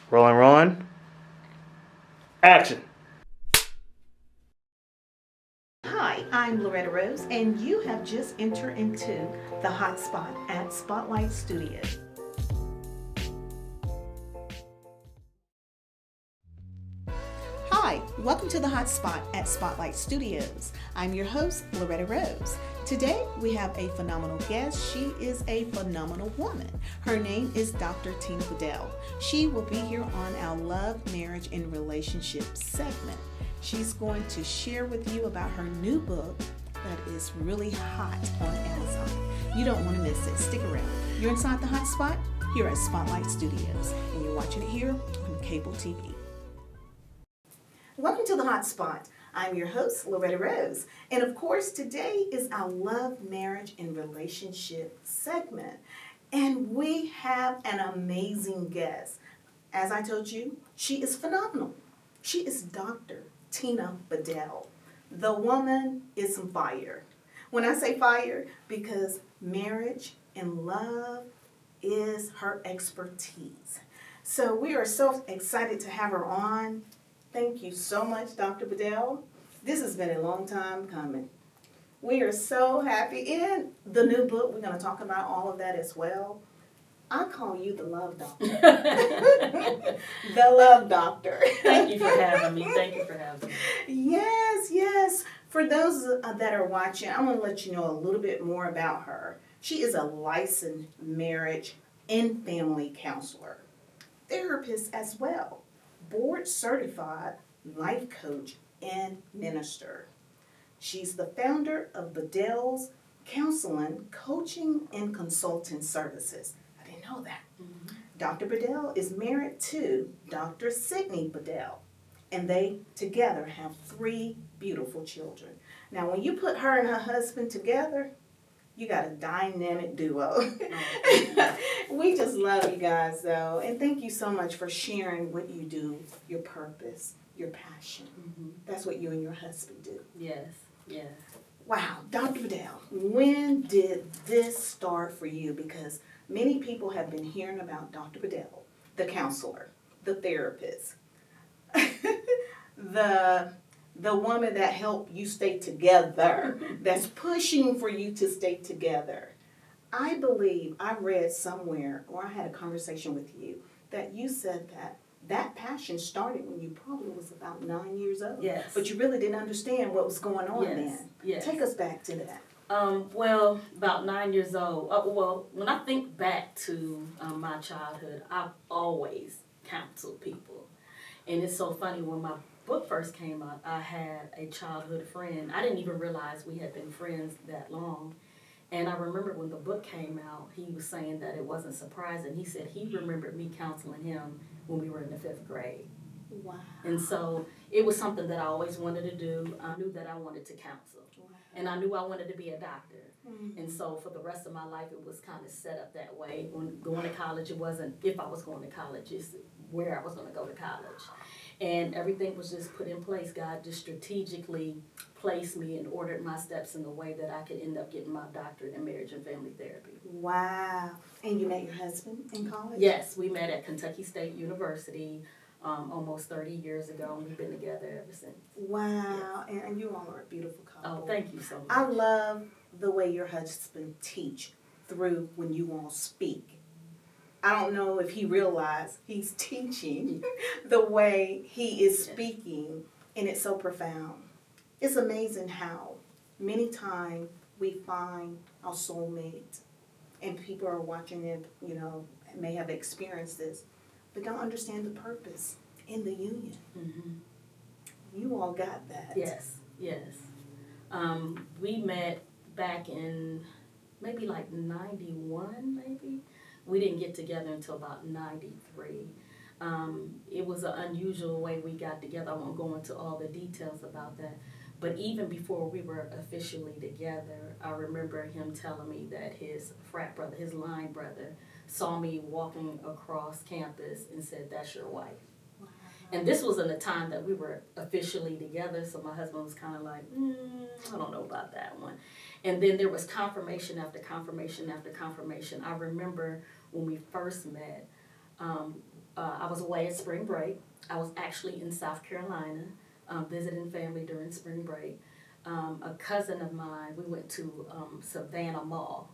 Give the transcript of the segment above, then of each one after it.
Rolling. Action. Hi, I'm Loretta Rose, and you have just entered into the hot spot at Spotlight Studios. Hi, welcome to the hot spot at Spotlight Studios. I'm your host, Loretta Rose. Today we have a phenomenal guest. She is a phenomenal woman. Her name is Dr. Tina Bedell. She will be here on our Love, Marriage, and Relationship segment. She's going to share with you about her new book that is really hot on Amazon. You don't want to miss it. Stick around. You're inside the hot spot here at Spotlight Studios, and you're watching it here on cable TV. Welcome to the hot spot. I'm your host, Loretta Rose. And of course, today is our Love, Marriage, and Relationship segment. And we have an amazing guest. As I told you, she is phenomenal. She is Dr. Tina Bedell. The woman is some fire. When I say fire, because marriage and love is her expertise. So we are so excited to have her on. Thank you so much, Dr. Bedell. This has been a long time coming. We are so happy. In the new book, we're going to talk about all of that as well. I call you the love doctor. The love doctor. Thank you for having me. Yes. For those that are watching, I'm going to let you know a little bit more about her. She is a licensed marriage and family counselor, therapist as well, board certified life coach and minister. She's the founder of Bedell's Counseling, Coaching, and Consulting Services. I didn't know that. Mm-hmm. Dr. Bedell is married to Dr. Sydney Bedell, and they together have 3 beautiful children. Now, when you put her and her husband together, you got a dynamic duo. We just love you guys, though. And thank you so much for sharing what you do, your purpose, your passion. Mm-hmm. That's what you and your husband do. Yes. Wow, Dr. Bedell, when did this start for you? Because many people have been hearing about Dr. Bedell, the counselor, the therapist, the woman that helped you stay together, that's pushing for you to stay together. I believe I read somewhere, or I had a conversation with you, that you said that passion started when you probably was about 9 years old. Yes. But you really didn't understand what was going on then. Yes. Take us back to that. Well, about 9 years old. When I think back to my childhood, I've always counseled people. And it's so funny, when my book first came out, I had a childhood friend. I didn't even realize we had been friends that long. And I remember when the book came out, he was saying that it wasn't surprising. He said he remembered me counseling him when we were in the 5th grade. Wow. And so it was something that I always wanted to do. I knew that I wanted to counsel. Wow. And I knew I wanted to be a doctor. Mm-hmm. And so for the rest of my life, it was kind of set up that way. When going to college, it wasn't if I was going to college, it's where I was going to go to college. And everything was just put in place. God just strategically placed me and ordered my steps in the way that I could end up getting my doctorate in marriage and family therapy. Wow. And you met your husband in college? Yes, we met at Kentucky State University almost 30 years ago, and we've been together ever since. Wow. Yes. And you all are a beautiful couple. Oh, thank you so much. I love the way your husband teach through when you all speak. I don't know if he realized he's teaching the way he is speaking, and it's so profound. It's amazing how many times we find our soulmate, and people are watching it, may have experienced this, but don't understand the purpose in the union. Mm-hmm. You all got that. Yes. We met back in maybe like 91, maybe. We didn't get together until about 93. It was an unusual way we got together. I won't go into all the details about that. But even before we were officially together, I remember him telling me that his frat brother, his line brother, saw me walking across campus and said, "That's your wife." Wow. And this was in the time that we were officially together, so my husband was kind of like, I don't know about that one. And then there was confirmation after confirmation after confirmation. I remember when we first met, I was away at spring break. I was actually in South Carolina, visiting family during spring break. A cousin of mine, we went to Savannah Mall,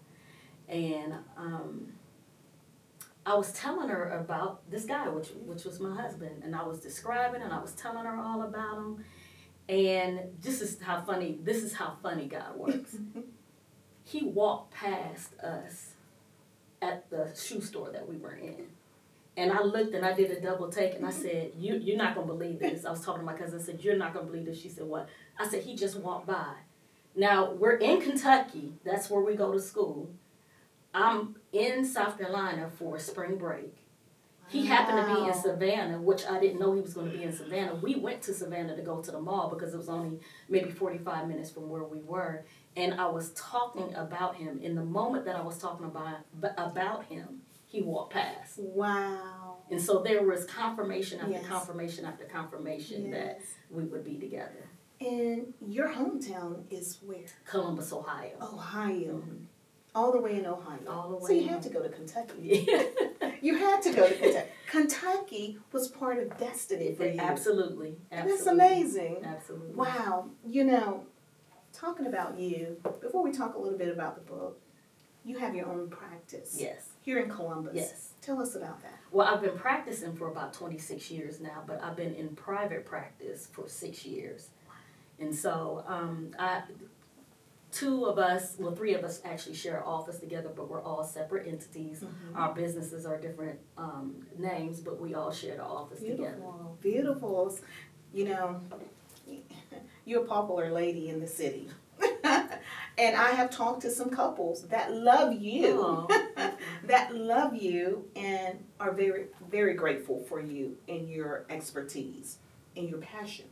and I was telling her about this guy, which was my husband, and I was describing and I was telling her all about him. And this is how funny God works. He walked past us at the shoe store that we were in. And I looked and I did a double take and I said, you're not going to believe this. I was talking to my cousin. I said, you're not going to believe this. She said, what? I said, he just walked by. Now, we're in Kentucky. That's where we go to school. I'm in South Carolina for spring break. He happened to be in Savannah, which I didn't know he was going to be in Savannah. We went to Savannah to go to the mall because it was only maybe 45 minutes from where we were. And I was talking about him. In the moment that I was talking about him, he walked past. Wow. And so there was confirmation after Yes. confirmation after confirmation that we would be together. And your hometown is where? Columbus, Ohio. Ohio. Mhm. All the way in Ohio. All the way So you in had to go to Kentucky. Yeah. You had to go to Kentucky. Kentucky was part of destiny for you. Absolutely. That's amazing. Absolutely. Wow. Talking about you, before we talk a little bit about the book, you have your own practice. Yes. Here in Columbus. Yes. Tell us about that. Well, I've been practicing for about 26 years now, but I've been in private practice for 6 years. And so three of us actually share an office together, but we're all separate entities. Mm-hmm. Our businesses are different names, but we all share the office together. Beautiful. You're a popular lady in the city. And I have talked to some couples that love you, and are very, very grateful for you and your expertise and your passion.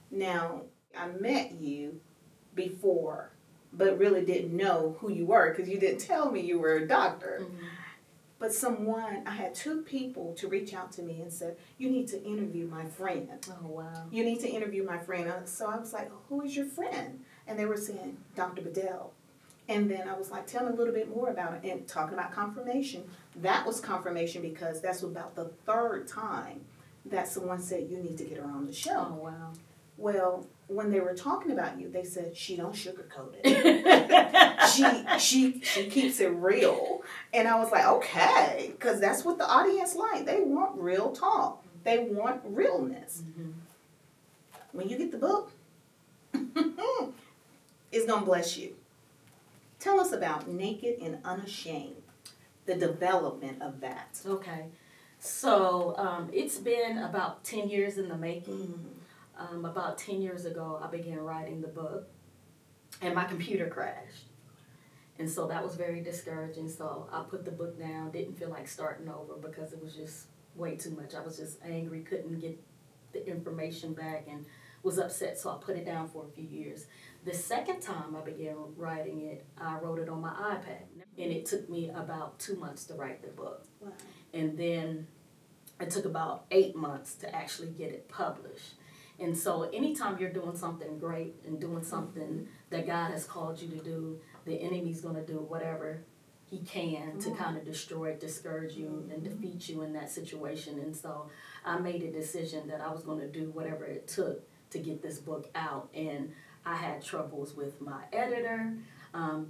Now, I met you before, but really didn't know who you were because you didn't tell me you were a doctor. Mm-hmm. But I had 2 people to reach out to me and said, you need to interview my friend. Oh, wow. You need to interview my friend. So I was like, who is your friend? And they were saying, Dr. Bedell. And then I was like, tell me a little bit more about it. And talking about confirmation, that was confirmation because that's about the 3rd time that someone said, you need to get her on the show. Oh, wow. Well, when they were talking about you, they said, she don't sugarcoat it. she keeps it real. And I was like, okay, because that's what the audience like. They want real talk. They want realness. Mm-hmm. When you get the book, it's going to bless you. Tell us about Naked and Unashamed, the development of that. Okay. So it's been about 10 years in the making. About 10 years ago, I began writing the book, and my computer crashed. And so that was very discouraging. So I put the book down, didn't feel like starting over because it was just way too much. I was just angry, couldn't get the information back, and was upset. So I put it down for a few years. The second time I began writing it, I wrote it on my iPad. And it took me about 2 months to write the book. Wow. And then it took about 8 months to actually get it published. And so anytime you're doing something great and doing something that God has called you to do, the enemy's going to do whatever he can to kind of destroy, discourage you, and defeat you in that situation. And so I made a decision that I was going to do whatever it took to get this book out. And I had troubles with my editor,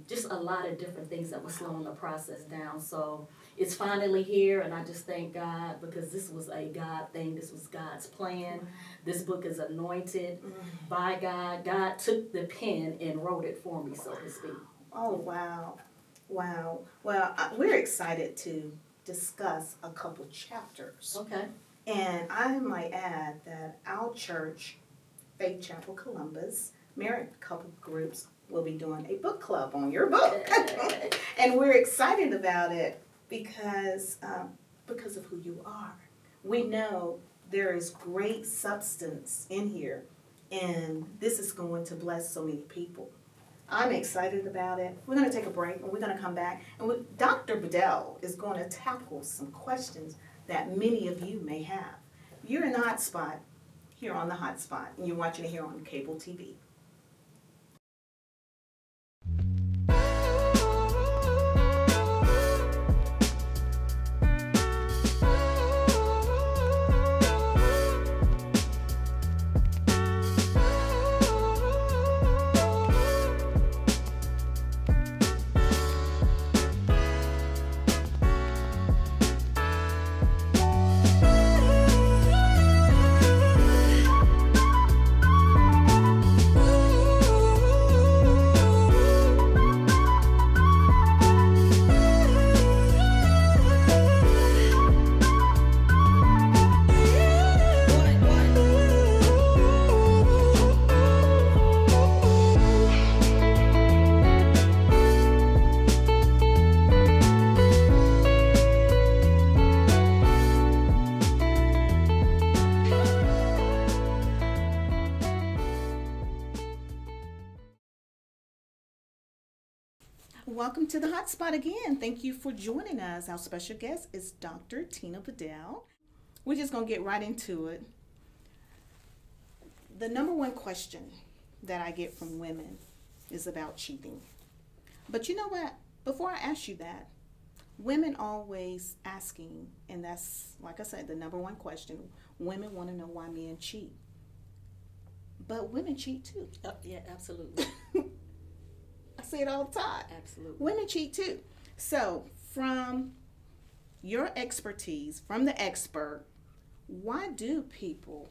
just a lot of different things that were slowing the process down. So it's finally here, and I just thank God because this was a God thing. This was God's plan. This book is anointed by God. God took the pen and wrote it for me, so to speak. Oh, wow. Wow. Well, we're excited to discuss a couple chapters. Okay. And I might add that our church, Faith Chapel Columbus, married couple groups, will be doing a book club on your book. And we're excited about it because of who you are. We know there is great substance in here, and this is going to bless so many people. I'm excited about it. We're going to take a break, and we're going to come back. And Dr. Bedell is going to tackle some questions that many of you may have. You're in the hot spot here on the hot spot, and you're watching it here on cable TV. Welcome to the Hot Spot again. Thank you for joining us. Our special guest is Dr. Tina Bedell. We're just going to get right into it. The number one question that I get from women is about cheating. But you know what? Before I ask you that, women always asking, and that's, like I said, the number one question. Women want to know why men cheat. But women cheat too. Yeah, absolutely. I say it all the time. Absolutely. Women cheat too. So, from your expertise, from the expert, why do people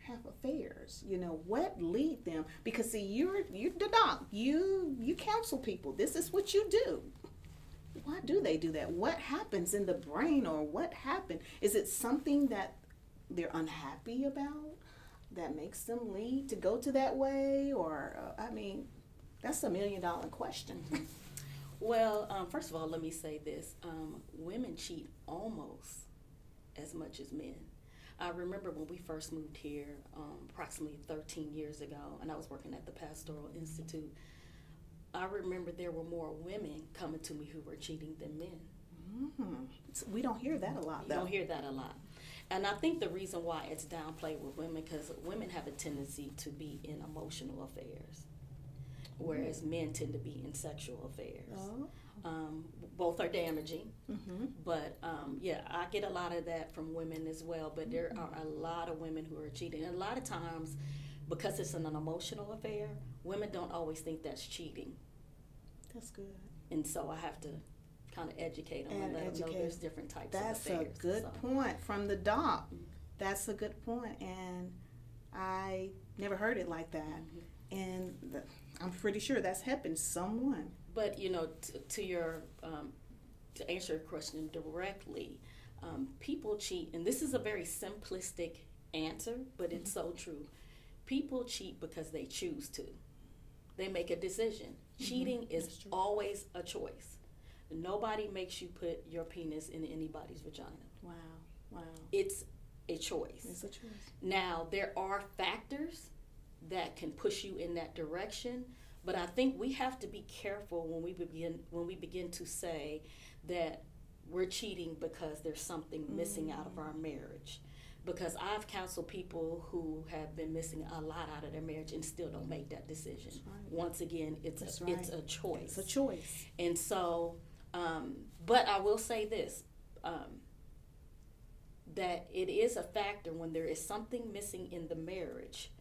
have affairs? You know, what lead them? Because see, you're the doc. You counsel people. This is what you do. Why do they do that? What happens in the brain, or what happened? Is it something that they're unhappy about that makes them lead to go to that way? Or that's $1 million question. Well, first of all, let me say this. Women cheat almost as much as men. I remember when we first moved here approximately 13 years ago, and I was working at the Pastoral Institute. I remember there were more women coming to me who were cheating than men. Mm-hmm. So we don't hear that a lot, though. You don't hear that a lot. And I think the reason why it's downplayed with women, because women have a tendency to be in emotional affairs, whereas men tend to be in sexual affairs. Oh. Both are damaging, Mm-hmm. but yeah, I get a lot of that from women as well. But there are a lot of women who are cheating, and a lot of times, because it's an emotional affair, women don't always think that's cheating. That's good. And so I have to kind of educate them and let them know there's different types That's of affairs. That's a good point from the doc. That's a good point, and I never heard it like that. Mm-hmm. And I'm pretty sure that's helping someone. But you know, to answer your question directly, people cheat, and this is a very simplistic answer, but it's so true. People cheat because they choose to. They make a decision. Cheating is always a choice. Nobody makes you put your penis in anybody's vagina. Wow. It's a choice. It's a choice. Now, there are factors that can push you in that direction, but I think we have to be careful when we begin to say that we're cheating because there's something missing out of our marriage. Because I've counseled people who have been missing a lot out of their marriage and still don't make that decision. Right. Once again, it's a choice. It's a choice. And so, but I will say this, that it is a factor when there is something missing in the marriage.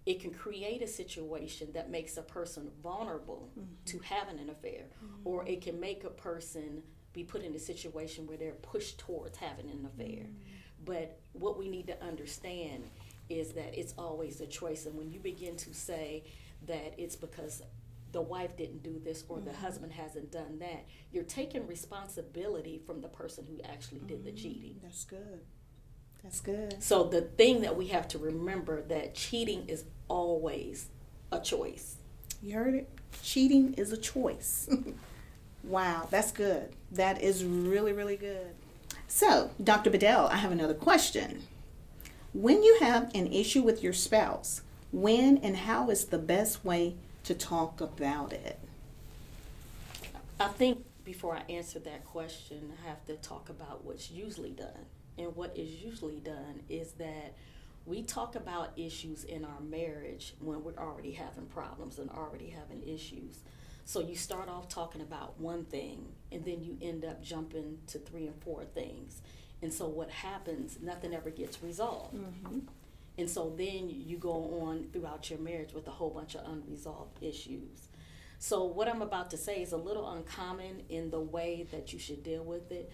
It can create a situation that makes a person vulnerable to having an affair, or it can make a person be put in a situation where they're pushed towards having an affair. But what we need to understand is that it's always a choice. And when you begin to say that it's because the wife didn't do this or the husband hasn't done that, you're taking responsibility from the person who actually did the cheating. That's good. That's good. So the thing that we have to remember, that cheating is always a choice. You heard it? Cheating is a choice. Wow, that's good. That is really, really good. So, Dr. Bedell, I have another question. When you have an issue with your spouse, when and how is the best way to talk about it? I think before I answer that question, I have to talk about what's usually done. And what is usually done is that we talk about issues in our marriage when we're already having problems and already having issues. So you start off talking about one thing, and then you end up jumping to 3 and 4 things. And so what happens, nothing ever gets resolved. And so then you go on throughout your marriage with a whole bunch of unresolved issues. So what I'm about to say is a little uncommon in the way that you should deal with it.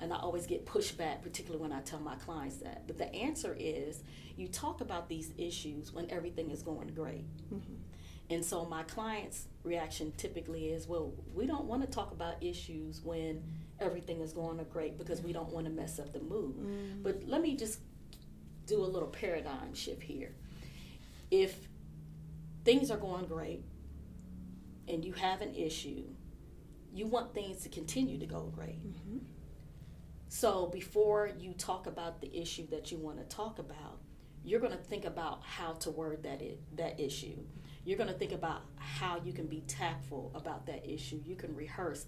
And I always get pushback, particularly when I tell my clients that. But the answer is, you talk about these issues when everything is going great. And so my client's reaction typically is, well, we don't want to talk about issues when everything is going great because we don't want to mess up the mood. But let me just do a little paradigm shift here. If things are going great and you have an issue, you want things to continue to go great. So before you talk about the issue that you want to talk about, you're going to think about how to word that issue. you're going to think about how you can be tactful about that issue. You can rehearse.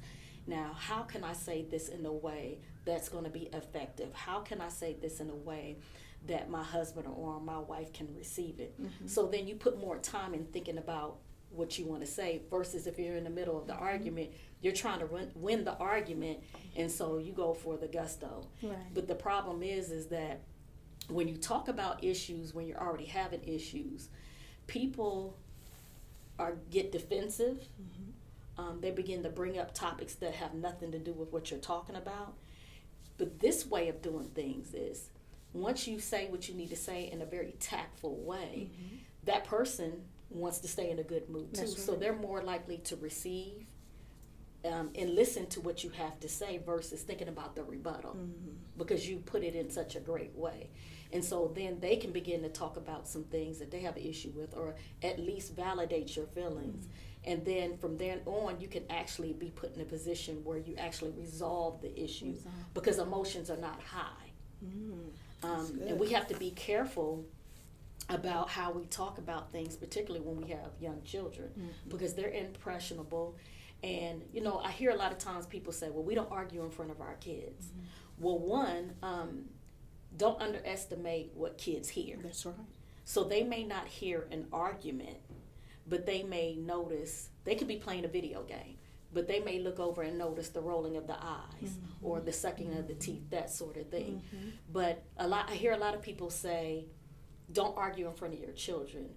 Now, how can I say this in a way that's going to be effective? How can I say this in a way that my husband or my wife can receive it? So then you put more time in thinking about what you want to say versus if you're in the middle of the argument, you're trying to win the argument, and so you go for the gusto. Right. But the problem is that when you talk about issues, when you're already having issues, people get defensive. They begin to bring up topics that have nothing to do with what you're talking about. But this way of doing things is, once you say what you need to say in a very tactful way, that person wants to stay in a good mood too. So they're more likely to receive and listen to what you have to say versus thinking about the rebuttal, because you put it in such a great way. And so then they can begin to talk about some things that they have an issue with, or at least validate your feelings. And then from then on, you can actually be put in a position where you actually resolve the issue because emotions are not high. And we have to be careful about how we talk about things, particularly when we have young children, because they're impressionable. And, you know, I hear a lot of times people say, well, we don't argue in front of our kids. Well, one, don't underestimate what kids hear. That's right. So they may not hear an argument, but they may notice, they could be playing a video game, but they may look over and notice the rolling of the eyes or the sucking of the teeth, that sort of thing. But I hear a lot of people say, don't argue in front of your children.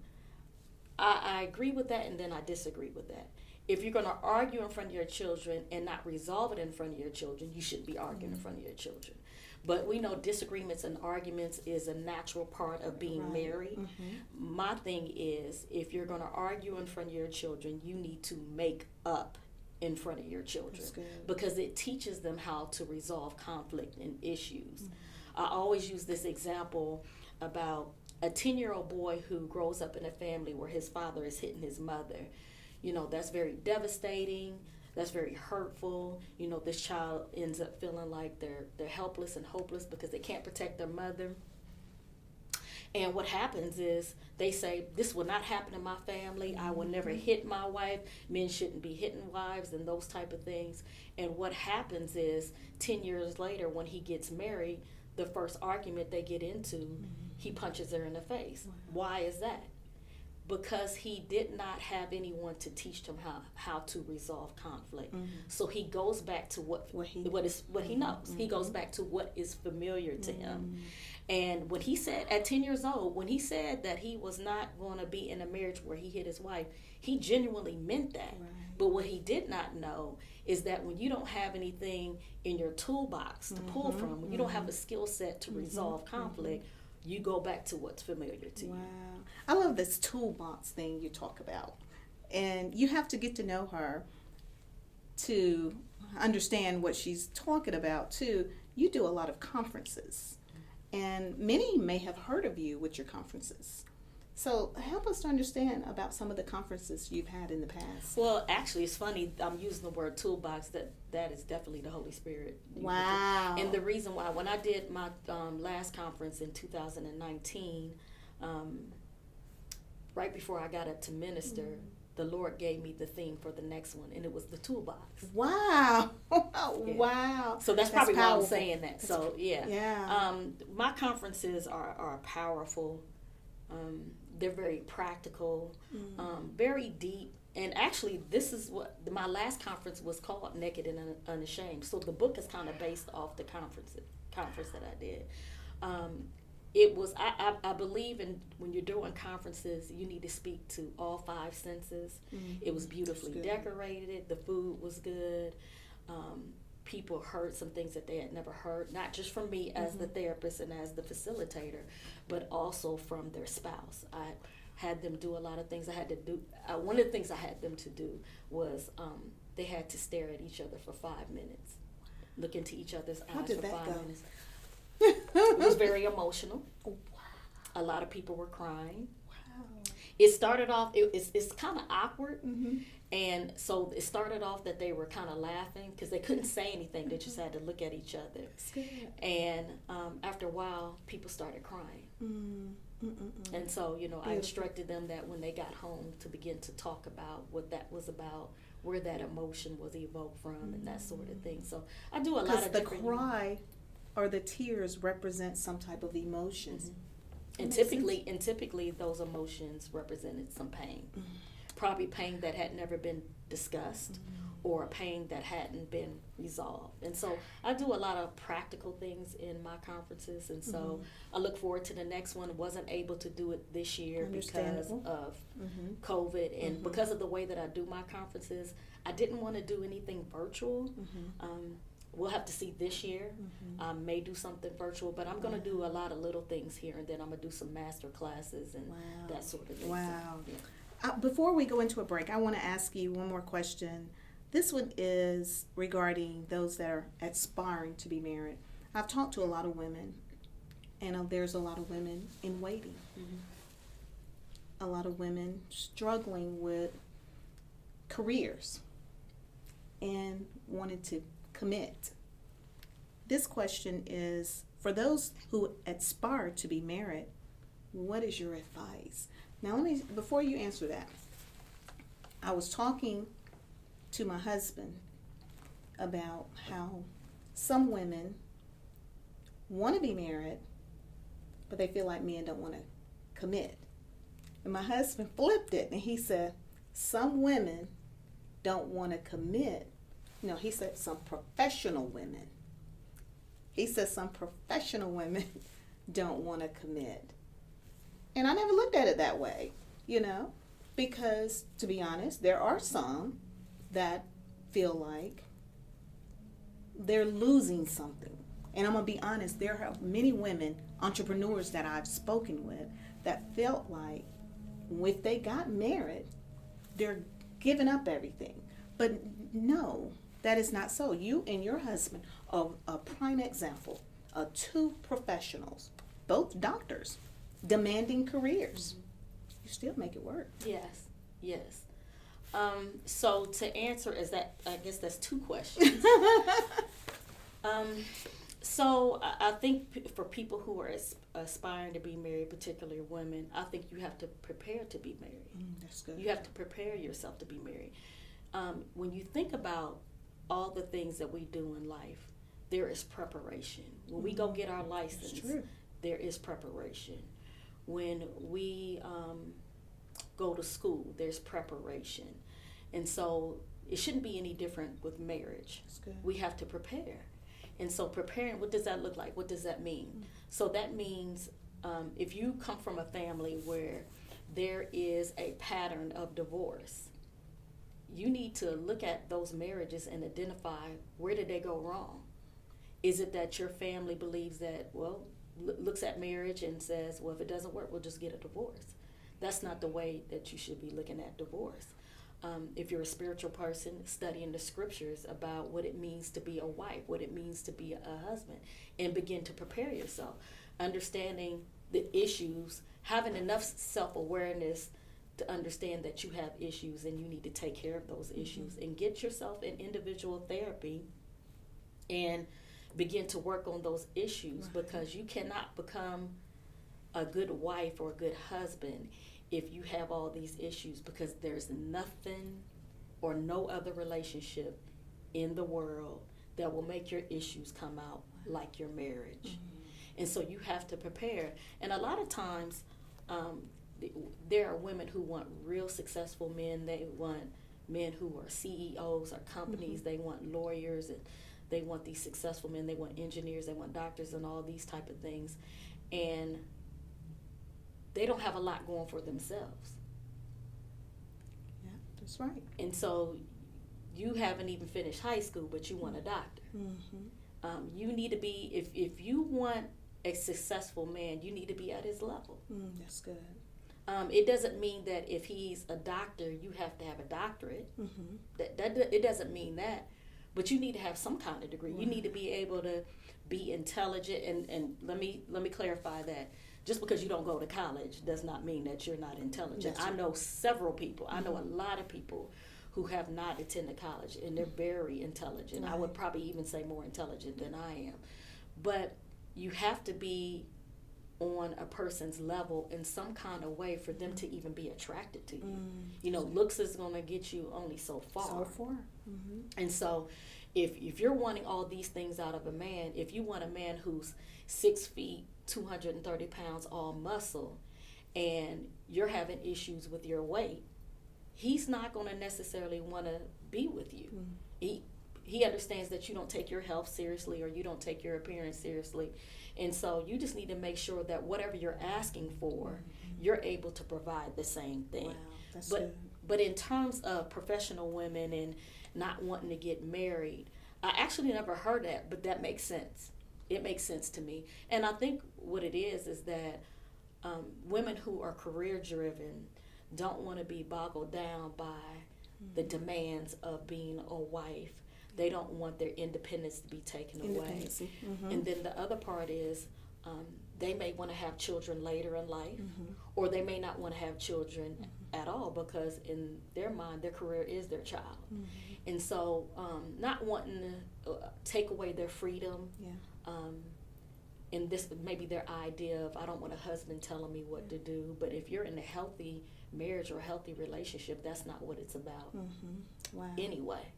I agree with that, and then I disagree with that. If you're going to argue in front of your children and not resolve it in front of your children, you shouldn't be arguing in front of your children. But we know disagreements and arguments is a natural part of being married. My thing is, if you're going to argue in front of your children, you need to make up in front of your children, because it teaches them how to resolve conflict and issues. I always use this example about a 10-year-old boy who grows up in a family where his father is hitting his mother. You know, that's very devastating. That's very hurtful. You know, this child ends up feeling like they're helpless and hopeless because they can't protect their mother. And what happens is they say, this will not happen in my family. I will never hit my wife. Men shouldn't be hitting wives and those type of things. And what happens is 10 years later, when he gets married, the first argument they get into, he punches her in the face. Why is that? Because he did not have anyone to teach him how to resolve conflict. So he goes back to what he knows. He goes back to what is familiar to him. And when he said, at 10 years old, when he said that he was not going to be in a marriage where he hit his wife, he genuinely meant that. But what he did not know is that when you don't have anything in your toolbox to pull from, when you don't have a skill set to resolve conflict, you go back to what's familiar to you. Wow. I love this toolbox thing you talk about. And you have to get to know her to understand what she's talking about, too. You do a lot of conferences. And many may have heard of you with your conferences. So help us to understand about some of the conferences you've had in the past. Well, actually, it's funny. I'm using the word toolbox. That is definitely the Holy Spirit. Wow. And the reason why, when I did my last conference in 2019, right before I got up to minister, the Lord gave me the theme for the next one, and it was the toolbox. Wow. Wow. So that's probably powerful. why I'm saying that. So, yeah. My conferences are powerful. They're very practical, very deep. And actually, this is what my last conference was called, Naked and Unashamed. So the book is kind of based off the conference that I did. It was, I believe in when you're doing conferences, you need to speak to all 5 senses. It was beautifully decorated. The food was good. People heard some things that they had never heard, not just from me as the therapist and as the facilitator, but also from their spouse. I had them do a lot of things I had to do. One of the things I had them to do was they had to stare at each other for 5 minutes, look into each other's eyes for 5 minutes. It was very emotional. Oh, wow. A lot of people were crying. Wow. It started off, it's kind of awkward. And so it started off that they were kind of laughing because they couldn't say anything. They just had to look at each other. And after a while, people started crying. And so, you know, I Beautiful. instructed them that when they got home to begin to talk about what that was about, where that emotion was evoked from, and that sort of thing. So I do a lot Because of the different. cry or the tears represent some type of emotions. And typically those emotions represented some pain. Probably pain that had never been discussed, or pain that hadn't been resolved. And so I do a lot of practical things in my conferences, and so I look forward to the next one. Wasn't able to do it this year because of COVID, and because of the way that I do my conferences, I didn't want to do anything virtual. We'll have to see this year. I may do something virtual, but I'm going to do a lot of little things here, and then I'm going to do some master classes and that sort of thing. Wow. So, yeah. Before we go into a break, I want to ask you one more question. This one is regarding those that are aspiring to be married. I've talked to a lot of women, and there's a lot of women in waiting. A lot of women struggling with careers and wanting to commit. This question is for those who aspire to be married. What is your advice? Now, before you answer that, I was talking to my husband about how some women want to be married, but they feel like men don't want to commit. And my husband flipped it, and he said, some women don't want to commit. No, he said some professional women. He said some professional women don't want to commit. And I never looked at it that way, you know, because to be honest, there are some that feel like they're losing something. And I'm going to be honest, there are many women, entrepreneurs that I've spoken with that felt like if they got married, they're giving up everything. But no, that is not so. You and your husband are a prime example of two professionals, both doctors, demanding careers. You still make it work. Yes. So to answer I guess that's two questions. So I think for people who are aspiring to be married, particularly women, I think you have to prepare to be married. That's good. You have to prepare yourself to be married. When you think about all the things that we do in life, there is preparation. When we go get our license, there is preparation. When we go to school, there's preparation. And so it shouldn't be any different with marriage. That's good. We have to prepare. And so preparing, what does that look like? What does that mean? So that means if you come from a family where there is a pattern of divorce, you need to look at those marriages and identify where did they go wrong. Is it that your family believes that, looks at marriage and says, if it doesn't work, we'll just get a divorce? That's not the way that you should be looking at divorce. If you're a spiritual person, studying the scriptures about what it means to be a wife, what it means to be a husband, and begin to prepare yourself. Understanding the issues, having enough self-awareness to understand that you have issues and you need to take care of those issues, and get yourself in individual therapy and begin to work on those issues, because you cannot become a good wife or a good husband if you have all these issues, because there's nothing or no other relationship in the world that will make your issues come out like your marriage. And so you have to prepare. And a lot of times there are women who want real successful men. They want men who are CEOs or companies. They want lawyers, and they want these successful men. They want engineers, they want doctors, and all these type of things. And they don't have a lot going for themselves. Yeah, that's right. And so you haven't even finished high school, but you want a doctor. You need to be, if you want a successful man, you need to be at his level. That's good. It doesn't mean that if he's a doctor, you have to have a doctorate. It doesn't mean that. But you need to have some kind of degree. You need to be able to be intelligent. And let me clarify that. Just because you don't go to college does not mean that you're not intelligent. I know several people. I know a lot of people who have not attended college, and they're very intelligent. I would probably even say more intelligent than I am. But you have to be on a person's level in some kind of way for them to even be attracted to you. You know, looks is going to get you only so far. So far. Mm-hmm. And so if you're wanting all these things out of a man, if you want a man who's 6 feet, 230 pounds, all muscle, and you're having issues with your weight, he's not going to necessarily want to be with you. He understands that you don't take your health seriously or you don't take your appearance seriously. And so you just need to make sure that whatever you're asking for, you're able to provide the same thing. Wow, that's good. But in terms of professional women and not wanting to get married, I actually never heard that, but that makes sense. It makes sense to me. And I think what it is that women who are career driven don't want to be boggled down by the demands of being a wife. They don't want their independence to be taken away. And then the other part is they may want to have children later in life, or they may not want to have children at all because in their mind, their career is their child. And so not wanting to take away their freedom. And this may be their idea of, I don't want a husband telling me what to do. But if you're in a healthy marriage or a healthy relationship, that's not what it's about anyway.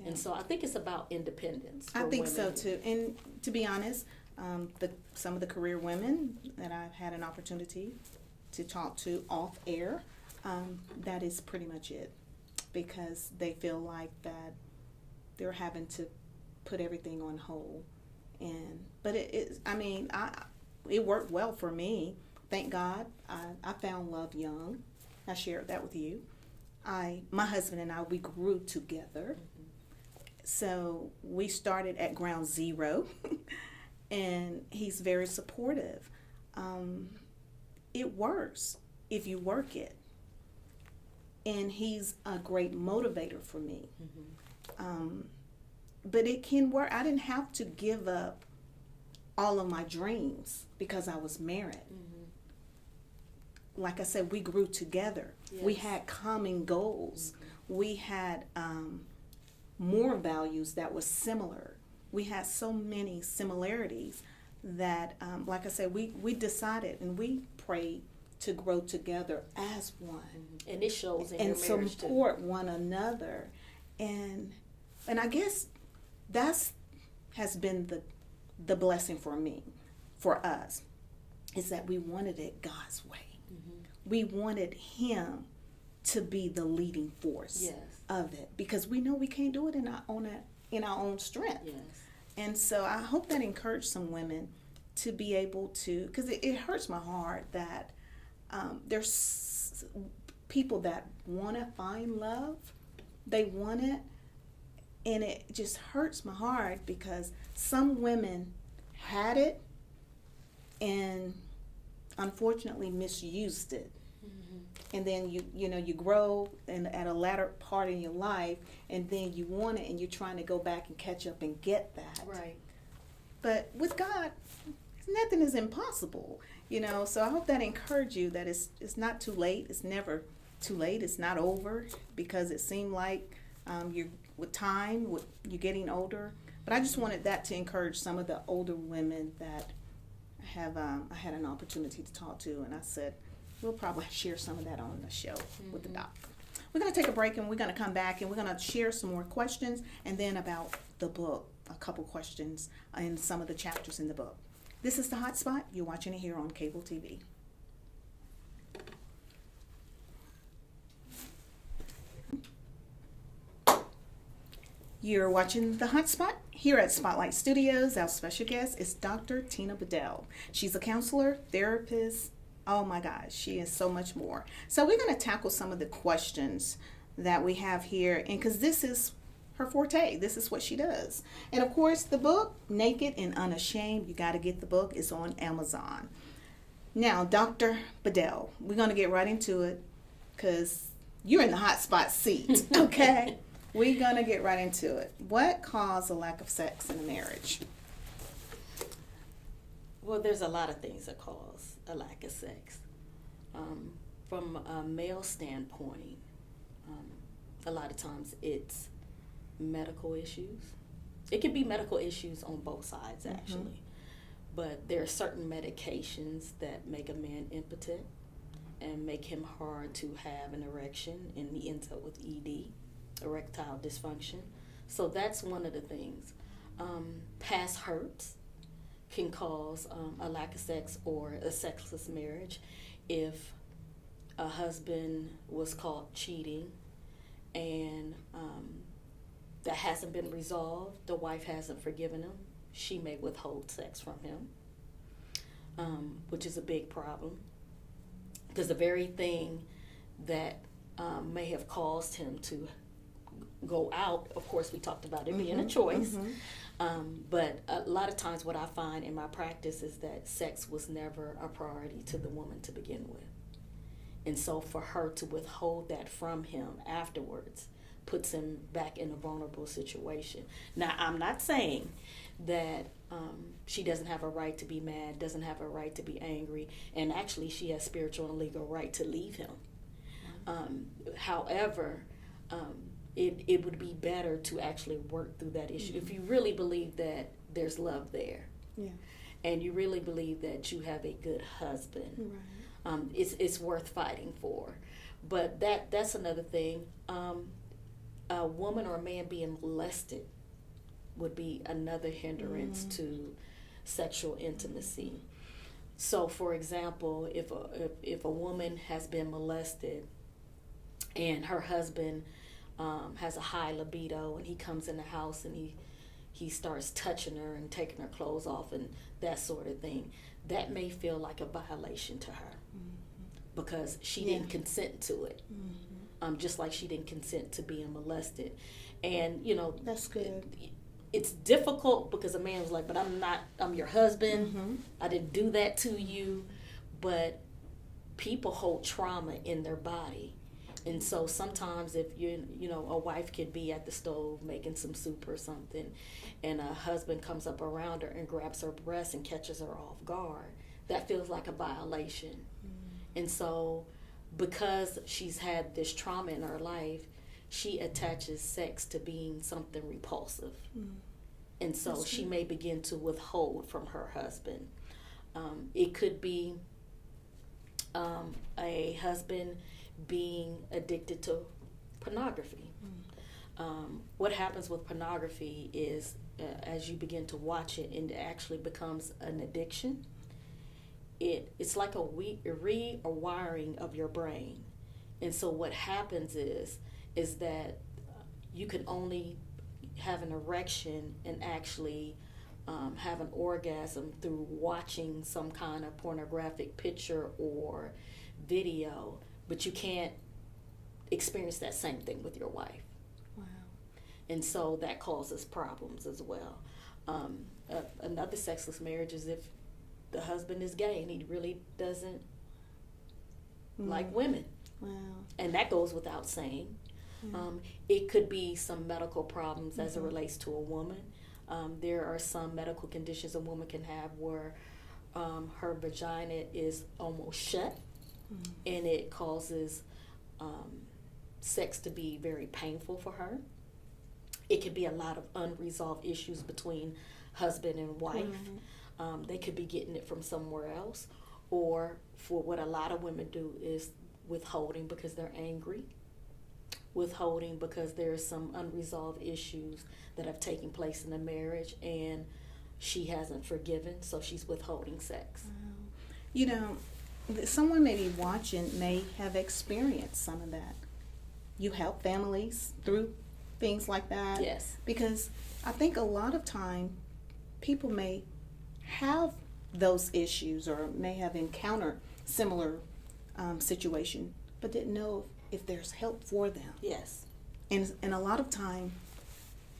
And so I think it's about independence. I think so women. too. And to be honest, some of the career women that I've had an opportunity to talk to off air, that is pretty much it, because they feel like that they're having to put everything on hold. But it worked well for me. Thank God. I found love young. I shared that with you. My husband and I, we grew together. So we started at ground zero, and he's very supportive. It works if you work it. And he's a great motivator for me. But it can work. I didn't have to give up all of my dreams because I was married. Like I said, we grew together. Yes. We had common goals. We had more values that were similar. We had so many similarities that, like I said, we decided and we prayed to grow together as one. And it shows in and your marriage support too. one another. And I guess that's has been the blessing for me, for us, is that we wanted it God's way. We wanted him to be the leading force of it, because we know we can't do it in our own strength. And so I hope that encouraged some women to be able to, because it hurts my heart that there's people that want to find love, they want it, and it just hurts my heart because some women had it and unfortunately misused it. And then you grow at a latter part in your life, and then you want it, and you're trying to go back and catch up and get that. Right. But with God, nothing is impossible. So I hope that encouraged you that it's not too late. It's never too late. It's not over, because it seemed like you're getting older. But I just wanted that to encourage some of the older women that I had an opportunity to talk to, and I said, we'll probably share some of that on the show with the doctor. We're going to take a break, and we're going to come back, and we're going to share some more questions, and then about the book, a couple questions in some of the chapters in the book. This is The Hot Spot. You're watching it here on cable TV. You're watching The Hot Spot here at Spotlight Studios. Our special guest is Dr. Tina Bedell. She's a counselor, therapist. Oh my gosh, she is so much more. So we're going to tackle some of the questions that we have here, and because this is her forte, this is what she does. And of course, the book, Naked and Unashamed, you got to get the book. It's on Amazon. Now, Dr. Bedell, we're going to get right into it because you're in the hot spot seat, okay? We're going to get right into it. What caused a lack of sex in a marriage? Well, there's a lot of things that cause a lack of sex. From a male standpoint, a lot of times it's medical issues. It can be medical issues on both sides, actually. but there are certain medications that make a man impotent and make him hard to have an erection, and he ends up with ED, erectile dysfunction. So that's one of the things. Past hurts can cause a lack of sex or a sexless marriage. If a husband was caught cheating and that hasn't been resolved, the wife hasn't forgiven him, she may withhold sex from him, which is a big problem. Because the very thing that may have caused him to go out, of course, we talked about it being a choice, but a lot of times what I find in my practice is that sex was never a priority to the woman to begin with. And so for her to withhold that from him afterwards puts him back in a vulnerable situation. Now, I'm not saying that she doesn't have a right to be mad, doesn't have a right to be angry, and actually she has spiritual and legal right to leave him. However, it would be better to actually work through that issue. If you really believe that there's love there, and you really believe that you have a good husband, it's worth fighting for. But that's another thing. A woman or a man being molested would be another hindrance to sexual intimacy. So, for example, if a woman has been molested and her husband has a high libido and he comes in the house and he starts touching her and taking her clothes off and that sort of thing, that may feel like a violation to her because she didn't consent to it. Just like she didn't consent to being molested. And, that's good. It's difficult because a man was like, but I'm your husband. I didn't do that to you. But people hold trauma in their body. And so sometimes if a wife could be at the stove making some soup or something, and a husband comes up around her and grabs her breast and catches her off guard, that feels like a violation. And so because she's had this trauma in her life, she attaches sex to being something repulsive. And so she may begin to withhold from her husband. It could be a husband being addicted to pornography. What happens with pornography is as you begin to watch it, and it actually becomes an addiction. It's like a rewiring of your brain. And so what happens is that you can only have an erection and actually have an orgasm through watching some kind of pornographic picture or video, but you can't experience that same thing with your wife. Wow. And so that causes problems as well. Another sexless marriage is if the husband is gay and he really doesn't like women. Wow. And that goes without saying. It could be some medical problems as it relates to a woman. There are some medical conditions a woman can have where her vagina is almost shut, and it causes sex to be very painful for her. It could be a lot of unresolved issues between husband and wife. They could be getting it from somewhere else, or for what a lot of women do is withholding because they're angry, withholding because there's some unresolved issues that have taken place in the marriage and she hasn't forgiven, so she's withholding sex. Someone maybe watching may have experienced some of that. You help families through things like that. Yes. Because I think a lot of time people may have those issues or may have encountered similar situation, but didn't know if there's help for them. Yes. And a lot of time,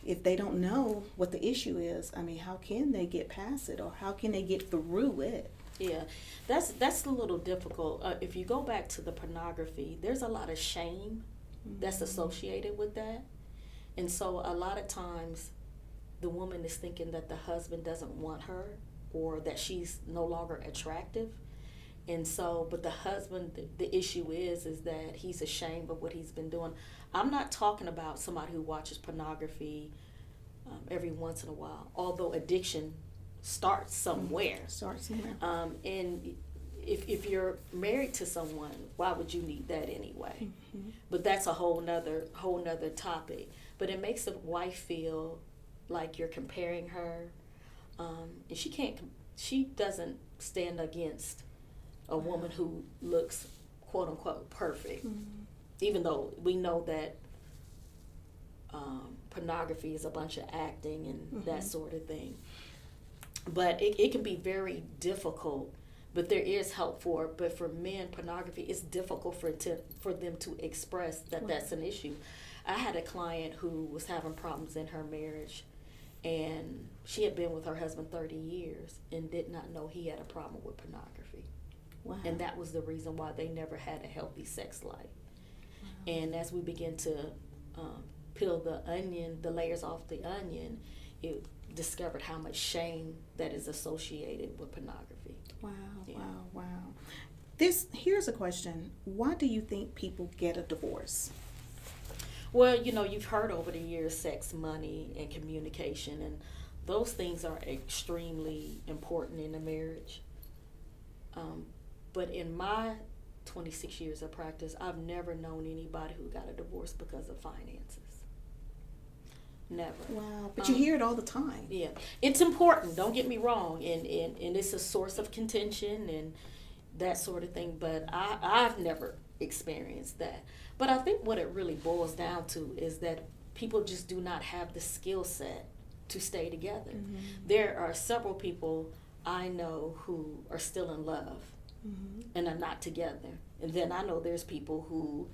if they don't know what the issue is, how can they get past it, or how can they get through it? Yeah, that's a little difficult. If you go back to the pornography, there's a lot of shame that's associated with that. And so a lot of times the woman is thinking that the husband doesn't want her or that she's no longer attractive. And so, but the husband, the issue is that he's ashamed of what he's been doing. I'm not talking about somebody who watches pornography every once in a while, although addiction start somewhere. Start somewhere. And if you're married to someone, why would you need that anyway? Mm-hmm. But that's a whole nother topic. But it makes a wife feel like you're comparing her, and she doesn't stand against a woman who looks quote unquote perfect, even though we know that pornography is a bunch of acting and that sort of thing. But it can be very difficult. But there is help for it. But for men, pornography, it's difficult for them to express that that's an issue. I had a client who was having problems in her marriage, and she had been with her husband 30 years and did not know he had a problem with pornography. Wow. And that was the reason why they never had a healthy sex life. Wow. And as we begin to peel the layers off the onion, it discovered how much shame that is associated with pornography. Wow, Yeah. wow. Here's a question. Why do you think people get a divorce? Well, you've heard over the years sex, money, and communication, and those things are extremely important in a marriage. But in my 26 years of practice, I've never known anybody who got a divorce because of finances. Never. Wow, but you hear it all the time. Yeah, it's important. Don't get me wrong, and it's a source of contention and that sort of thing. But I've never experienced that. But I think what it really boils down to is that people just do not have the skill set to stay together. Mm-hmm. There are several people I know who are still in love and are not together, and then I know there's people who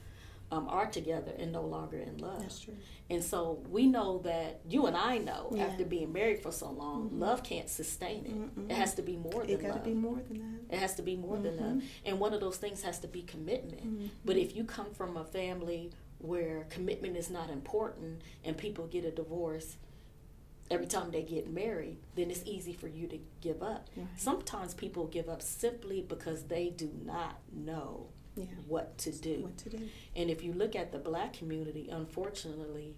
are together and no longer in love. That's true. And so we know that, you and I know, Yeah. after being married for so long, love can't sustain it. It has to be more than It got love. to be more than that. It has to be more than love. And one of those things has to be commitment. But if you come from a family where commitment is not important and people get a divorce every time they get married, then it's easy for you to give up. Right. Sometimes people give up simply because they do not know what to do. What to do. And if you look at the Black community, unfortunately,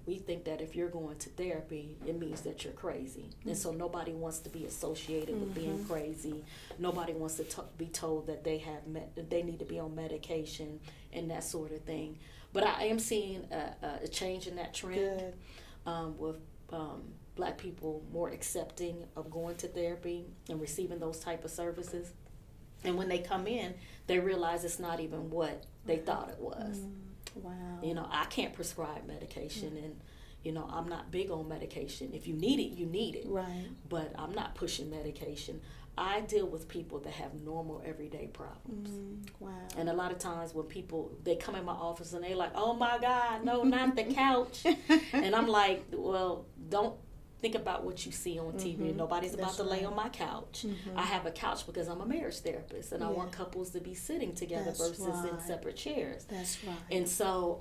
we think that if you're going to therapy, it means that you're crazy. And so nobody wants to be associated with being crazy. Nobody wants to be told that they need to be on medication and that sort of thing. But I am seeing a change in that trend. Good. With Black people more accepting of going to therapy and receiving those type of services. And when they come in, they realize it's not even what they thought it was. Wow. I can't prescribe medication, and I'm not big on medication. If you need it, you need it. Right. But I'm not pushing medication. I deal with people that have normal everyday problems. Wow. And a lot of times when they come in my office and they're like, "Oh my God, no, not the couch." And I'm like, well, don't think about what you see on TV. Nobody's about to lay on my couch. I have a couch because I'm a marriage therapist, and I want couples to be sitting together versus in separate chairs. That's right. And so,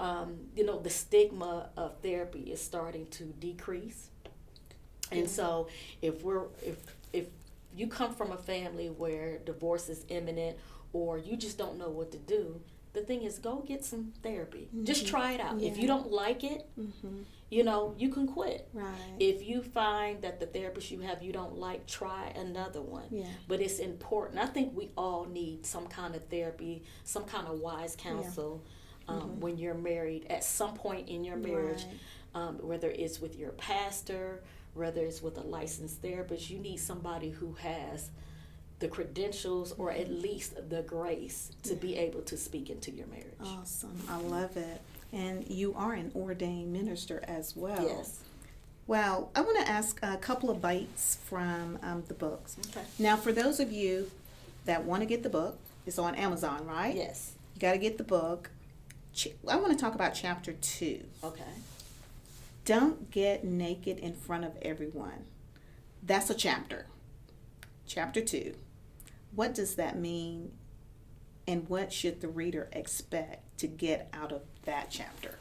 the stigma of therapy is starting to decrease. And so, if you come from a family where divorce is imminent, or you just don't know what to do, the thing is, go get some therapy. Just try it out. If you don't like it, you can quit. Right. If you find that the therapist you have you don't like, try another one. Yeah. But it's important. I think we all need some kind of therapy, some kind of wise counsel when you're married at some point in your marriage, whether it's with your pastor, whether it's with a licensed therapist. You need somebody who has the credentials or at least the grace to be able to speak into your marriage. Awesome. I love it. And you are an ordained minister as well. Yes. Well, I want to ask a couple of bites from the books. Okay. Now, for those of you that want to get the book, it's on Amazon, right? Yes. You got to get the book. I want to talk about chapter 2. Okay. Don't get naked in front of everyone. That's a chapter. Chapter 2. What does that mean, and what should the reader expect to get out of that chapter?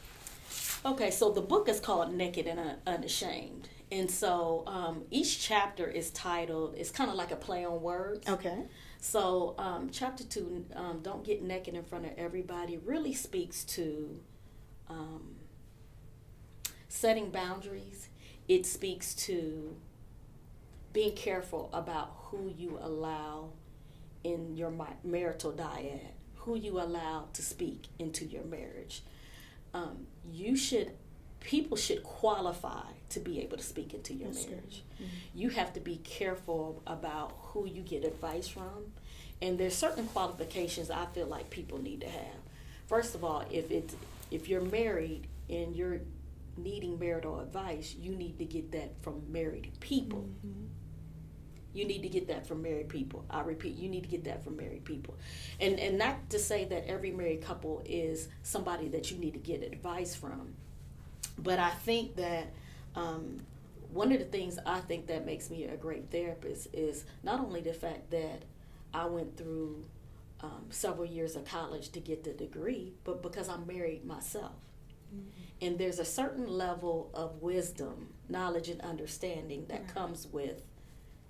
Okay, so the book is called Naked and Unashamed. And so each chapter is titled, it's kind of like a play on words. Okay. So chapter 2, Don't Get Naked in Front of Everybody, really speaks to setting boundaries. It speaks to being careful about who you allow in your marital dyad, who you allow to speak into your marriage. People should qualify to be able to speak into your marriage. You have to be careful about who you get advice from, and there's certain qualifications I feel like people need to have. First of all, if you're married and you're needing marital advice, you need to get that from married people. You need to get that from married people. I repeat, you need to get that from married people. And not to say that every married couple is somebody that you need to get advice from, but I think that one of the things I think that makes me a great therapist is not only the fact that I went through several years of college to get the degree, but because I'm married myself. And there's a certain level of wisdom, knowledge, and understanding that comes with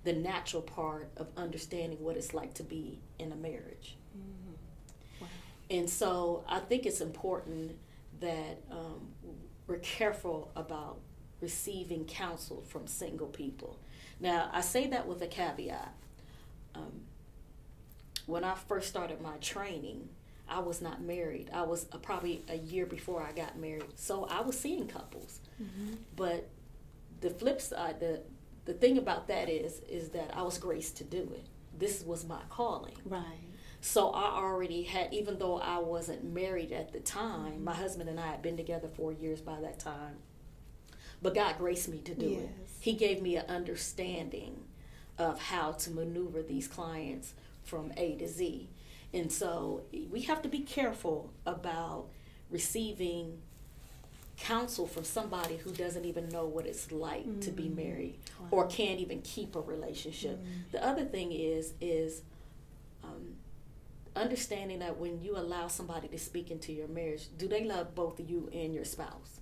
the natural part of understanding what it's like to be in a marriage. Wow. And so I think it's important that we're careful about receiving counsel from single people. Now, I say that with a caveat. When I first started my training, I was not married. I was probably a year before I got married. So I was seeing couples. But the flip side, the thing about that is that I was graced to do it. This was my calling. Right. So I already had, even though I wasn't married at the time, my husband and I had been together 4 years by that time, but God graced me to do it. He gave me an understanding of how to maneuver these clients from A to Z. And so we have to be careful about receiving counsel from somebody who doesn't even know what it's like to be married or can't even keep a relationship. The other thing is understanding that when you allow somebody to speak into your marriage, do they love both of you and your spouse?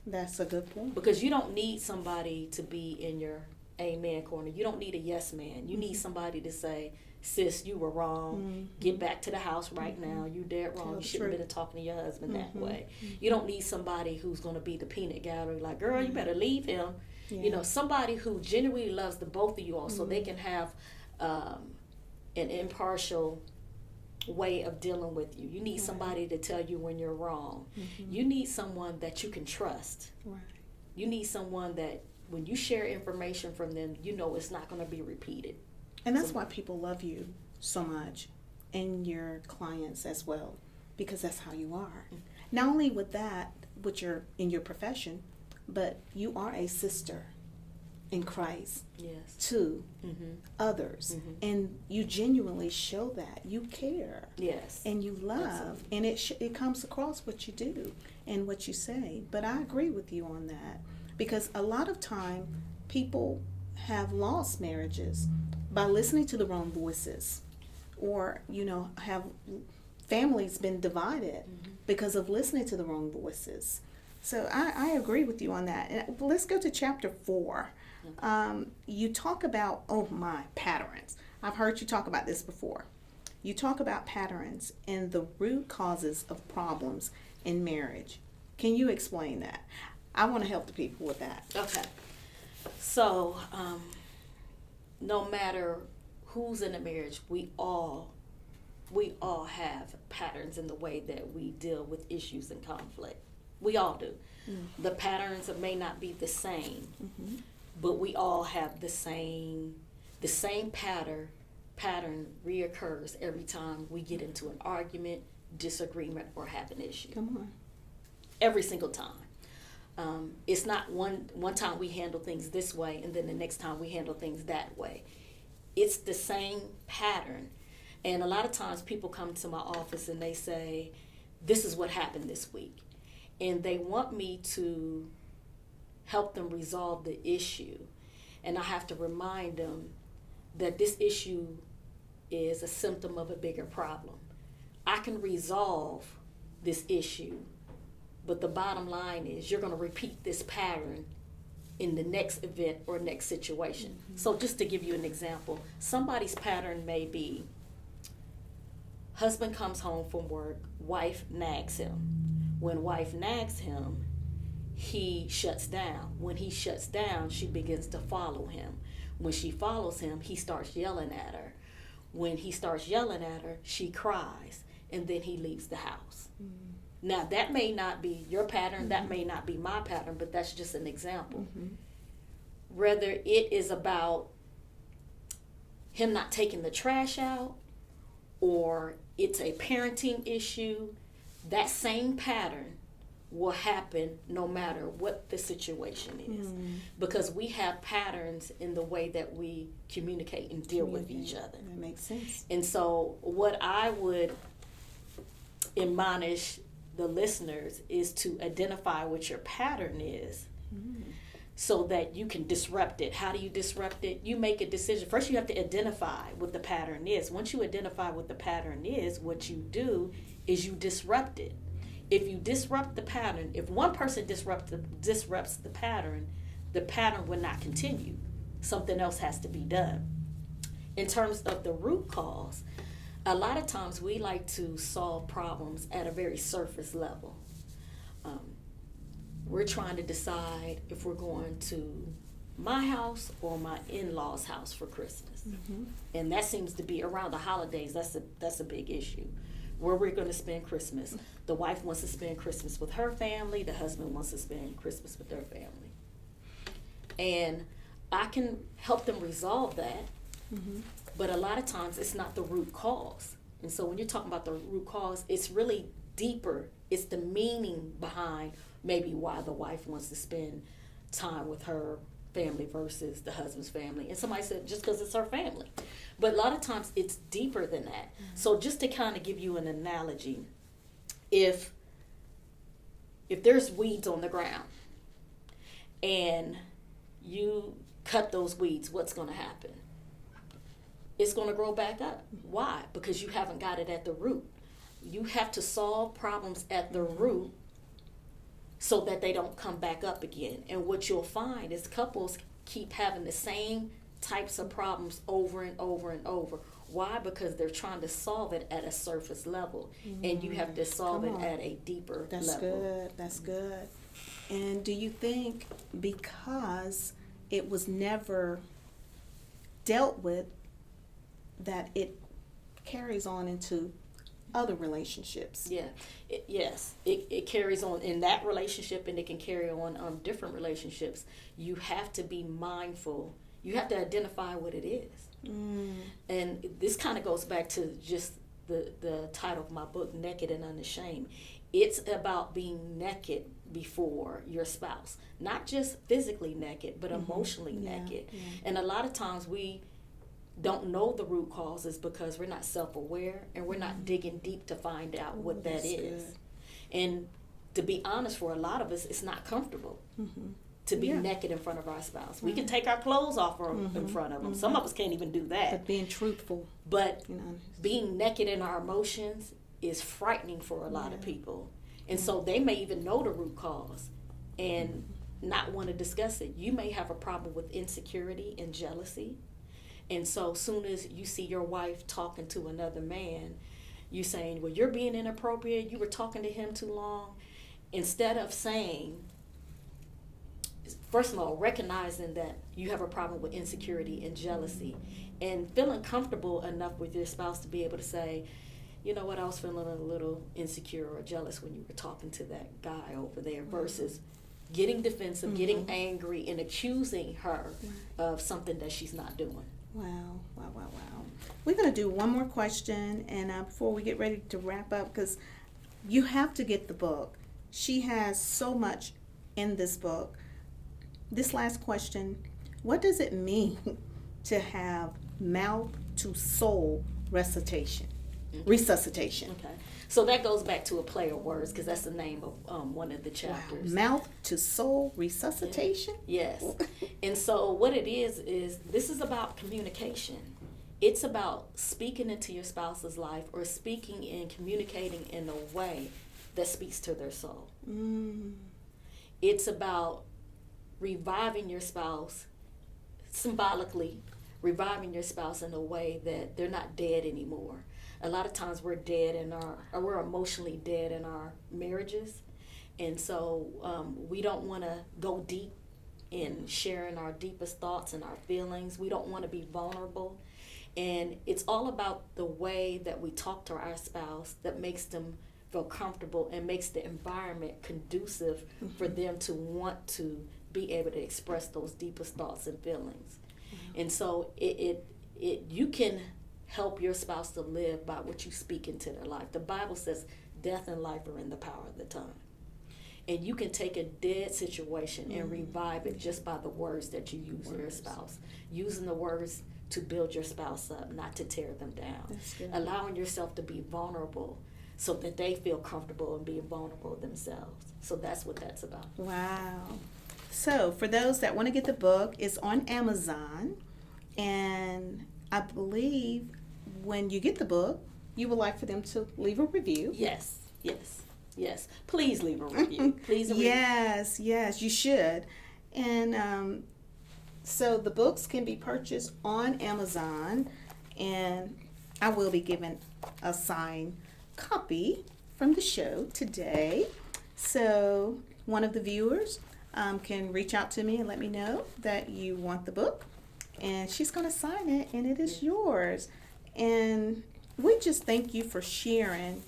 That's a good point. Because you don't need somebody to be in your amen corner. You don't need a yes man. You need somebody to say, sis, you were wrong. Get back to the house right now. You dead wrong. You shouldn't have been talking to your husband that way. You don't need somebody who's going to be the peanut gallery, like, girl, you better leave him. You know, somebody who genuinely loves the both of you all, so they can have an impartial way of dealing with you. You need somebody to tell you when you're wrong. You need someone that you can trust. You need someone that when you share information from them, you know it's not going to be repeated. And that's why people love you so much, and your clients as well, because that's how you are. Not only with that, with in your profession, but you are a sister in Christ to others, and you genuinely show that you care, and you love, and it comes across what you do and what you say. But I agree with you on that, because a lot of time people have lost marriages by listening to the wrong voices, or have families been divided because of listening to the wrong voices. So I agree with you on that. And let's go to chapter 4. You talk about patterns. I've heard you talk about this before. You talk about patterns and the root causes of problems in marriage. Can you explain that? I want to help the people with that. Okay. So no matter who's in a marriage, we all have patterns in the way that we deal with issues and conflict. We all do. The patterns may not be the same, but we all have the same pattern reoccurs every time we get into an argument, disagreement, or have an issue. Come on. Every single time. It's not one time we handle things this way and then the next time we handle things that way. It's the same pattern. And a lot of times people come to my office and they say, this is what happened this week. And they want me to help them resolve the issue. And I have to remind them that this issue is a symptom of a bigger problem. I can resolve this issue, but the bottom line is you're going to repeat this pattern in the next event or next situation. So just to give you an example, somebody's pattern may be husband comes home from work, wife nags him. When wife nags him, he shuts down. When he shuts down, she begins to follow him. When she follows him, he starts yelling at her. When he starts yelling at her, she cries, and then he leaves the house. Now, that may not be your pattern, that may not be my pattern, but that's just an example. Whether it is about him not taking the trash out, or it's a parenting issue, that same pattern will happen no matter what the situation is. Because we have patterns in the way that we communicate and deal with each other. That makes sense. And so what I would admonish the listeners is to identify what your pattern is, so that you can disrupt it. How do you disrupt it? You make a decision. First, you have to identify what the pattern is. Once you identify what the pattern is, what you do is you disrupt it. If you disrupt the pattern, if one person disrupts the pattern will not continue. Something else has to be done. In terms of the root cause, a lot of times we like to solve problems at a very surface level. We're trying to decide if we're going to my house or my in-laws' house for Christmas. And that seems to be around the holidays. That's a big issue. Where we're going to spend Christmas. The wife wants to spend Christmas with her family. The husband wants to spend Christmas with their family. And I can help them resolve that. But a lot of times it's not the root cause. And so when you're talking about the root cause, it's really deeper. It's the meaning behind maybe why the wife wants to spend time with her family versus the husband's family. And somebody said just because it's her family. But a lot of times it's deeper than that. So just to kind of give you an analogy, if there's weeds on the ground and you cut those weeds, what's going to happen? It's going to grow back up. Why? Because you haven't got it at the root. You have to solve problems at the root so that they don't come back up again. And what you'll find is couples keep having the same types of problems over and over and over. Why? Because they're trying to solve it at a surface level. And you have to solve it at a deeper level. That's good. And do you think because it was never dealt with that it carries on into other relationships? Yeah, yes, it carries on in that relationship, and it can carry on different relationships. You have to be mindful. You have to identify what it is. And this kind of goes back to just the title of my book, Naked and Unashamed. It's about being naked before your spouse, not just physically naked, but emotionally naked. And a lot of times we don't know the root causes because we're not self-aware and we're not digging deep to find out what that is. Good. And to be honest, for a lot of us, it's not comfortable to be naked in front of our spouse. We can take our clothes off in front of them. Some of us can't even do that. But being truthful. But being naked in our emotions is frightening for a lot of people. And so they may even know the root cause and not want to discuss it. You may have a problem with insecurity and jealousy. And so soon as you see your wife talking to another man, you saying, well, you're being inappropriate, you were talking to him too long. Instead of saying, first of all, recognizing that you have a problem with insecurity and jealousy and feeling comfortable enough with your spouse to be able to say, you know what, I was feeling a little insecure or jealous when you were talking to that guy over there, versus getting defensive, getting angry, and accusing her of something that she's not doing. Wow. We're going to do one more question, and before we get ready to wrap up, because you have to get the book. She has so much in this book. This last question, what does it mean to have mouth to soul resuscitation? Okay. So that goes back to a play of words, because that's the name of one of the chapters. Wow. Mouth to soul resuscitation? Yes. And so what it is this is about communication. It's about speaking into your spouse's life, or speaking and communicating in a way that speaks to their soul. It's about reviving your spouse, symbolically reviving your spouse in a way that they're not dead anymore. A lot of times we're dead we're emotionally dead in our marriages, And so we don't want to go deep in sharing our deepest thoughts and our feelings. We don't want to be vulnerable. And it's all about the way that we talk to our spouse that makes them feel comfortable and makes the environment conducive for them to want to be able to express those deepest thoughts and feelings. And so you can help your spouse to live by what you speak into their life. The Bible says death and life are in the power of the tongue. And you can take a dead situation and revive it just by the words that you use to your spouse. Using the words to build your spouse up, not to tear them down. Allowing yourself to be vulnerable so that they feel comfortable in being vulnerable themselves. So that's what that's about. Wow. So for those that want to get the book, it's on Amazon. And I believe when you get the book, you would like for them to leave a review. Yes. Please leave a review. Please. Yes, you should. And so the books can be purchased on Amazon, and I will be giving a signed copy from the show today. So one of the viewers can reach out to me and let me know that you want the book, and she's going to sign it, and it is yours. And we just thank you for sharing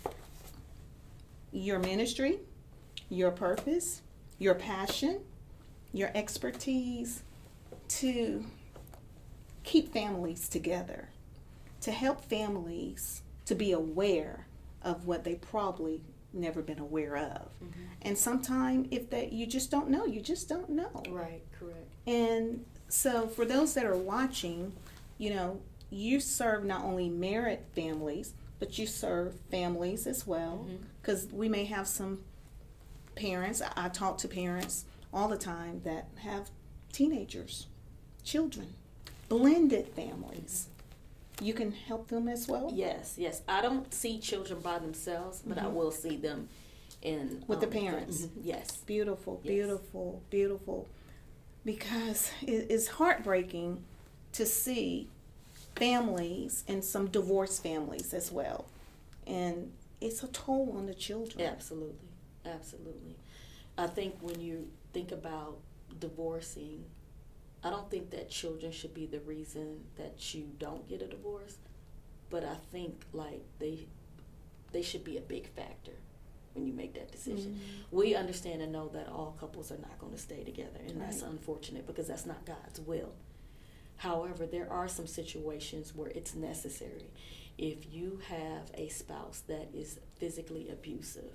your ministry, your purpose, your passion, your expertise to keep families together, to help families to be aware of what they probably never been aware of. And sometimes you just don't know, Right, correct. And so for those that are watching, you serve not only married families, but you serve families as well, because we may have some parents, I talk to parents all the time that have teenagers, children, blended families. You can help them as well? Yes. I don't see children by themselves, but I will see them with the parents. Yes. Beautiful, Yes. beautiful, beautiful. Because it's heartbreaking to see families and some divorced families as well. And it's a toll on the children. Absolutely. I think when you think about divorcing, I don't think that children should be the reason that you don't get a divorce, but I think like they should be a big factor when you make that decision. We understand and know that all couples are not going to stay together, and that's unfortunate because that's not God's will. However, there are some situations where it's necessary. If you have a spouse that is physically abusive,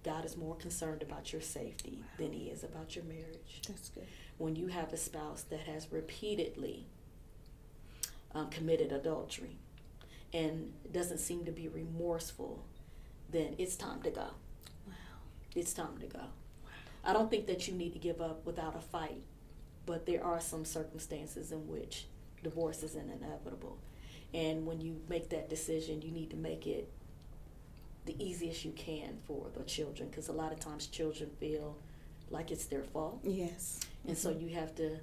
God is more concerned about your safety than He is about your marriage. That's good. When you have a spouse that has repeatedly committed adultery and doesn't seem to be remorseful, then it's time to go. Wow. It's time to go. Wow. I don't think that you need to give up without a fight, but there are some circumstances in which divorce is inevitable. And when you make that decision, you need to make it the easiest you can for the children, because a lot of times children feel like it's their fault. Yes. And so you have to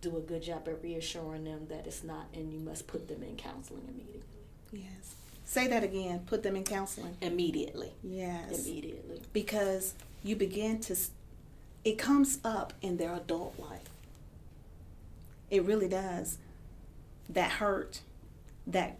do a good job at reassuring them that it's not, and you must put them in counseling immediately. Yes. Say that again. Put them in counseling. Immediately. Yes. Immediately. Because you begin to, it comes up in their adult life. It really does. That hurt, that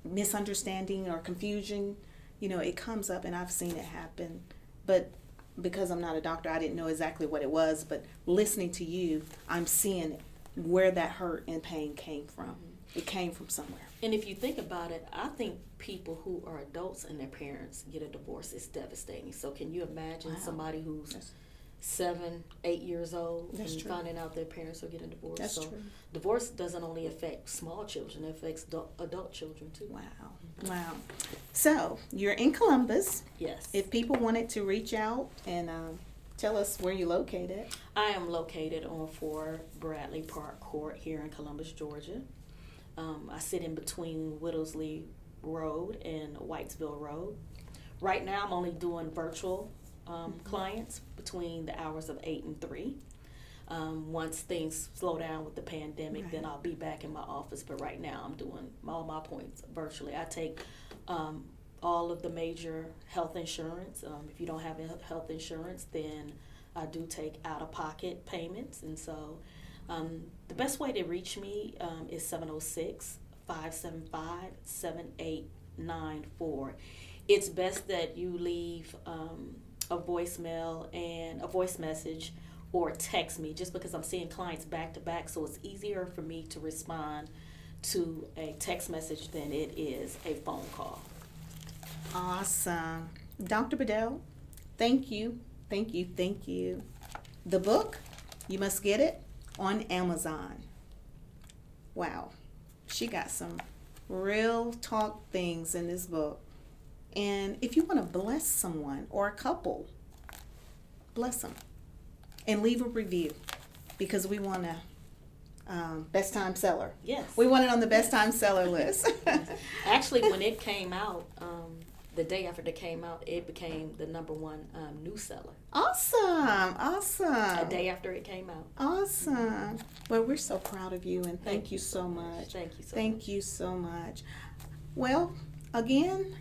misunderstanding or confusion, it comes up, and I've seen it happen. But because I'm not a doctor, I didn't know exactly what it was. But listening to you, I'm seeing where that hurt and pain came from. It came from somewhere. And if you think about it, I think people who are adults and their parents get a divorce is devastating. So can you imagine somebody who's 7, 8 years old and finding out their parents are getting divorced? That's so true. Divorce doesn't only affect small children, it affects adult children too. Wow. So you're in Columbus. Yes. If people wanted to reach out and tell us where you're located. I am located on 4 Bradley Park Court here in Columbus, Georgia. I sit in between Whittlesley Road and Whitesville Road. Right now I'm only doing virtual clients between the hours of 8 and 3. Once things slow down with the pandemic, then I'll be back in my office. But right now I'm doing all my appointments virtually. I take all of the major health insurance. If you don't have health insurance, then I do take out-of-pocket payments. And so the best way to reach me is 706-575-7894. It's best that you leave a voicemail and a voice message or text me, just because I'm seeing clients back to back, so it's easier for me to respond to a text message than it is a phone call. Awesome. Dr. Bedell, thank you. Thank you. Thank you. The book, you must get it on Amazon. Wow. She got some real talk things in this book. And if you want to bless someone or a couple, bless them. And leave a review, because we want to best time seller. Yes. We want it on the best time seller list. Yes. Actually, when it came out, the day after it came out, it became the #1 news seller. Awesome. Awesome. A day after it came out. Awesome. Well, we're so proud of you, and thank you so much. Thank you so much. Thank you so much. Well, again,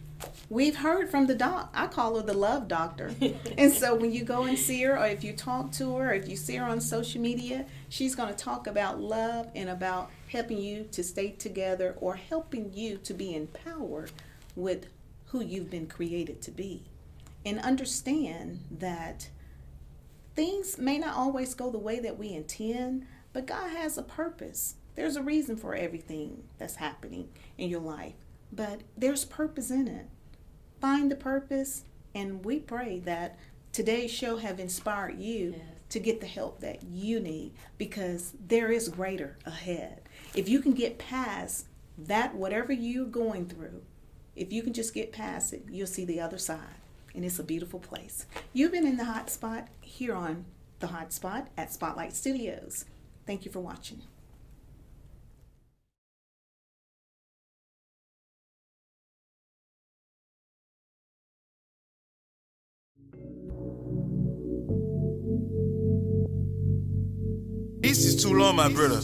we've heard from the doc. I call her the love doctor. And so when you go and see her, or if you talk to her, or if you see her on social media, she's going to talk about love and about helping you to stay together, or helping you to be empowered with who you've been created to be. And understand that things may not always go the way that we intend, but God has a purpose. There's a reason for everything that's happening in your life, but there's purpose in it. Find the purpose, and we pray that today's show have inspired you to get the help that you need, because there is greater ahead. If you can get past that, whatever you're going through, if you can just get past it, you'll see the other side, and it's a beautiful place. You've been in the Hot Spot here on the Hot Spot at Spotlight Studios. Thank you for watching. This is too long, my brother.